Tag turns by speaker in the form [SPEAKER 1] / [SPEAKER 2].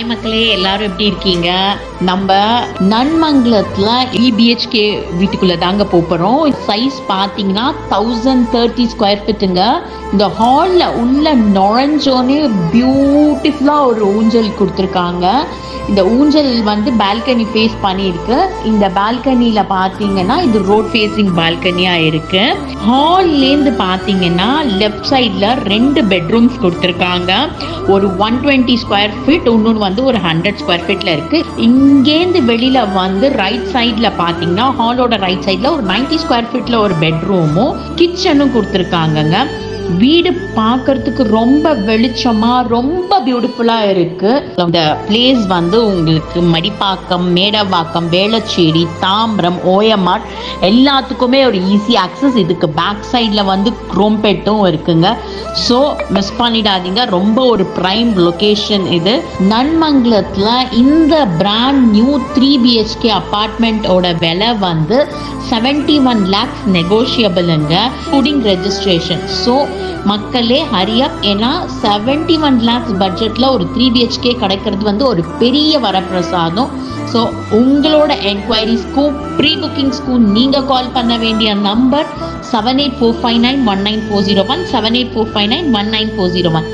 [SPEAKER 1] Hi மக்களே, எல்லாரும் எப்படி இருக்கீங்க? நம்ம நன்மங்கலத்துல EBHK வீட்டுக்குள்ள தாங்க போறோம். சைஸ் பாத்தீங்கன்னா 1030 ஸ்கொயர் ஃபீட்டுங்க. இந்த ஹால்ல உள்ள நுழைஞ்சோனே பியூட்டிஃபுல்லா ஒரு ஊஞ்சல் கொடுத்துருக்காங்க. இந்த ஊஞ்சல் வந்து பால்கனி ஃபேஸ் பண்ணியிருக்கு. இந்த பால்கனியில் பார்த்தீங்கன்னா இது ரோட் ஃபேஸிங் பால்கனியாக இருக்கு. ஹால்லேருந்து பார்த்தீங்கன்னா லெஃப்ட் சைடில் 2 பெட்ரூம்ஸ் கொடுத்துருக்காங்க. ஒரு 120 ஸ்கொயர் ஃபீட், இன்னொன்று வந்து ஒரு 100 ஸ்கொயர் ஃபீட்டில் இருக்குது. இங்கேருந்து வெளியில் வந்து ரைட் சைடில் பார்த்தீங்கன்னா ஹாலோட ரைட் சைடில் ஒரு 90 ஸ்கொயர் ஃபீட்டில் ஒரு பெட்ரூமும் கிச்சனும் கொடுத்துருக்காங்கங்க. வீடு பார்க்கறதுக்கு ரொம்ப வெளிச்சமா ரொம்ப பியூட்டிஃபுல்லா இருக்கு. இந்த பிளேஸ் வந்து உங்களுக்கு மடிப்பாக்கம், மேடவாக்கம், வேளச்சேரி, தாம்பரம், OMR எல்லாத்துக்குமே ஒரு ஈஸி ஆக்சஸ். இதுக்கு பேக் சைடில் வந்து குரோம்பேட்டும் இருக்குங்க. ஸோ மிஸ் பண்ணிடாதீங்க. ரொம்ப ஒரு ப்ரைம் லொகேஷன் இது. நன்மங்கலத்தில் இந்த பிராண்ட் நியூ 3 BHK அப்பார்ட்மெண்ட்டோட விலை வந்து 71 lakhs நெகோஷியபிளுங்க, இன்க்ளூடிங் ரெஜிஸ்ட்ரேஷன். ஸோ மக்களே ஹரியப், ஏன்னா 71 lakhs பட்ஜெட்டில் ஒரு 3 BHK கிடைக்கிறது வந்து ஒரு பெரிய வரப்பிரசாதம். ஸோ உங்களோட என்கொயரிஸ்க்கும் ப்ரீ புக்கிங்ஸ்க்கும் நீங்கள் கால் பண்ண வேண்டிய நம்பர் 7845919401, 7845919401.